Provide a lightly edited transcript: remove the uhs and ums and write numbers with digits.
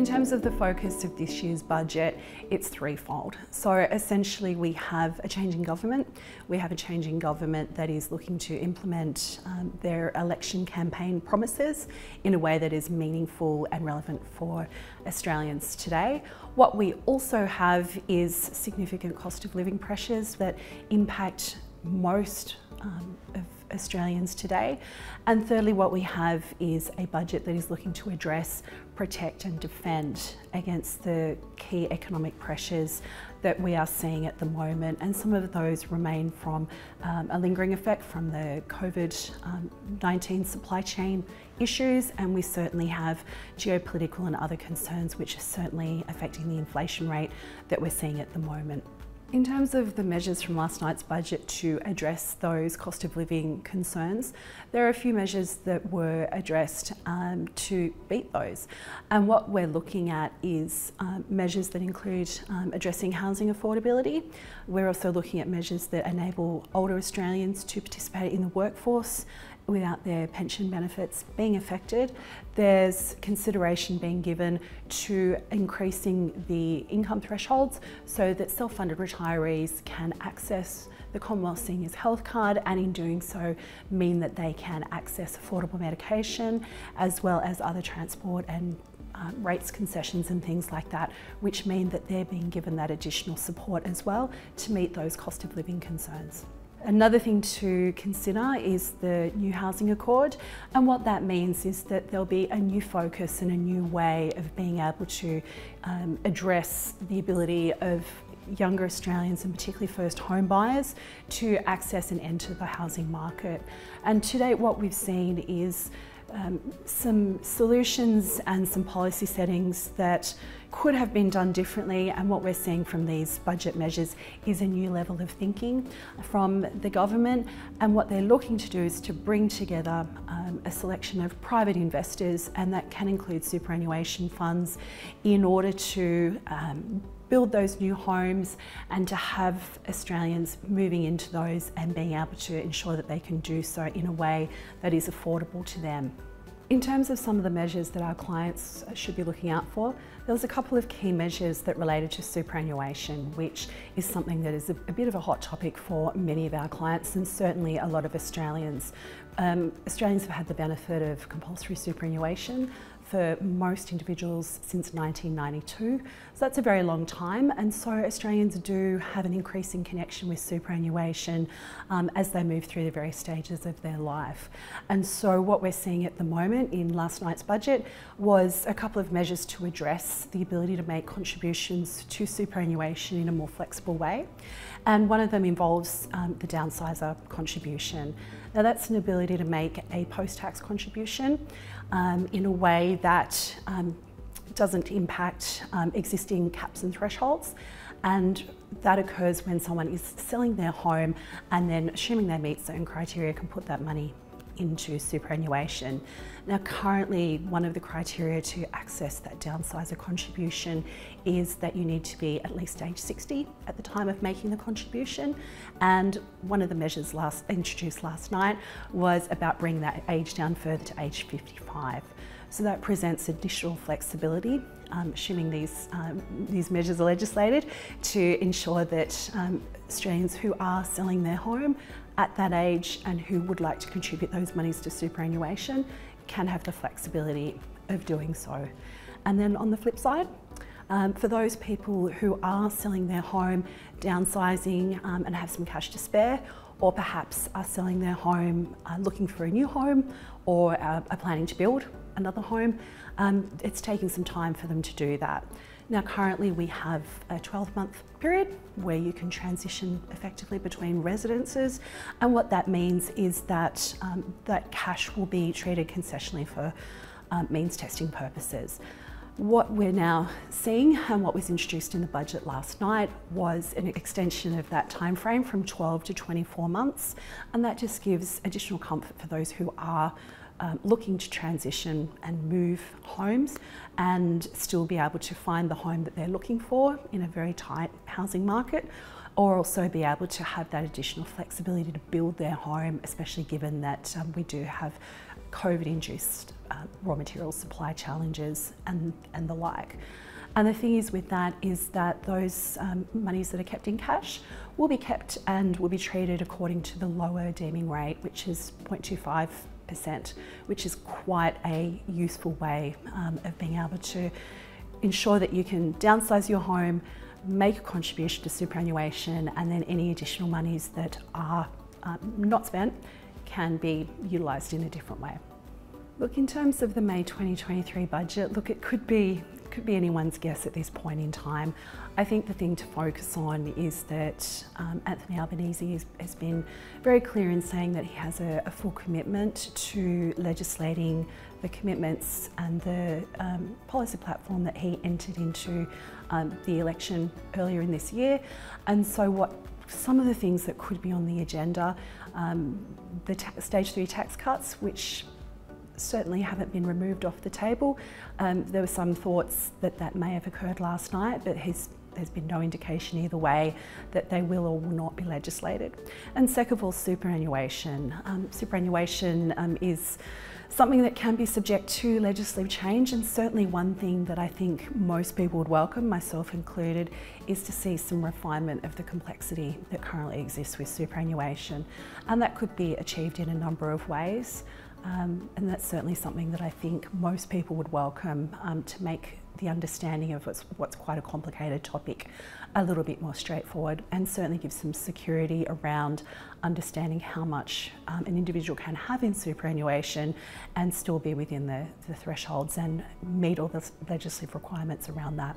In terms of the focus of this year's budget, it's threefold. So essentially we have a change in government. We have a change in government that is looking to implement their election campaign promises in a way that is meaningful and relevant for Australians today. What we also have is significant cost of living pressures that impact most of Australians today. And thirdly, what we have is a budget that is looking to address, protect and defend against the key economic pressures that we are seeing at the moment. And some of those remain from a lingering effect from the COVID-19 supply chain issues, and we certainly have geopolitical and other concerns which are certainly affecting the inflation rate that we're seeing at the moment. In terms of the measures from last night's budget to address those cost of living concerns, there are a few measures that were addressed to beat those. And what we're looking at is measures that include addressing housing affordability. We're also looking at measures that enable older Australians to participate in the workforce without their pension benefits being affected. There's consideration being given to increasing the income thresholds so that self-funded retirees can access the Commonwealth Seniors Health Card, and in doing so mean that they can access affordable medication as well as other transport and rates concessions and things like that, which mean that they're being given that additional support as well to meet those cost of living concerns. Another thing to consider is the new housing accord, and what that means is that there'll be a new focus and a new way of being able to address the ability of younger Australians and particularly first home buyers to access and enter the housing market. And to date what we've seen is some solutions and some policy settings that could have been done differently, and what we're seeing from these budget measures is a new level of thinking from the government, and what they're looking to do is to bring together a selection of private investors, and that can include superannuation funds, in order to build those new homes and to have Australians moving into those and being able to ensure that they can do so in a way that is affordable to them. In terms of some of the measures that our clients should be looking out for, there was a couple of key measures that related to superannuation, which is something that is a bit of a hot topic for many of our clients and certainly a lot of Australians. Australians have had the benefit of compulsory superannuation for most individuals since 1992. So that's a very long time, and so Australians do have an increasing connection with superannuation as they move through the various stages of their life. And so what we're seeing at the moment in last night's budget was a couple of measures to address the ability to make contributions to superannuation in a more flexible way. And one of them involves the downsizer contribution. Now that's an ability to make a post-tax contribution in a way that doesn't impact existing caps and thresholds, and that occurs when someone is selling their home and then, assuming they meet certain criteria, can put that money into superannuation. Now currently one of the criteria to access that downsizer contribution is that you need to be at least age 60 at the time of making the contribution, and one of the measures introduced last night was about bringing that age down further to age 55. So that presents additional flexibility, assuming these measures are legislated, to ensure that Australians who are selling their home at that age and who would like to contribute those monies to superannuation can have the flexibility of doing so. And then on the flip side, for those people who are selling their home, downsizing and have some cash to spare, or perhaps are selling their home, looking for a new home, or are planning to build another home, it's taking some time for them to do that. Now currently we have a 12-month period where you can transition effectively between residences, and what that means is that that cash will be treated concessionally for means testing purposes. What we're now seeing and what was introduced in the budget last night was an extension of that time frame from 12 to 24 months, and that just gives additional comfort for those who are looking to transition and move homes and still be able to find the home that they're looking for in a very tight housing market, or also be able to have that additional flexibility to build their home, especially given that we do have COVID-induced raw material supply challenges and the like. And the thing is with that is that those monies that are kept in cash will be kept and will be treated according to the lower deeming rate, which is 0.25%, which is quite a useful way of being able to ensure that you can downsize your home, make a contribution to superannuation, and then any additional monies that are not spent can be utilised in a different way. Look, in terms of the May 2023 budget, look, it could be anyone's guess at this point in time. I think the thing to focus on is that Anthony Albanese has been very clear in saying that he has a full commitment to legislating the commitments and the policy platform that he entered into the election earlier in this year. And so some of the things that could be on the agenda, the stage 3 tax cuts, which certainly haven't been removed off the table. There were some thoughts that may have occurred last night, but there's been no indication either way that they will or will not be legislated. And second of all, superannuation. Superannuation is something that can be subject to legislative change, and certainly one thing that I think most people would welcome, myself included, is to see some refinement of the complexity that currently exists with superannuation. And that could be achieved in a number of ways. And that's certainly something that I think most people would welcome to make the understanding of what's quite a complicated topic a little bit more straightforward, and certainly give some security around understanding how much an individual can have in superannuation and still be within the thresholds and meet all the legislative requirements around that.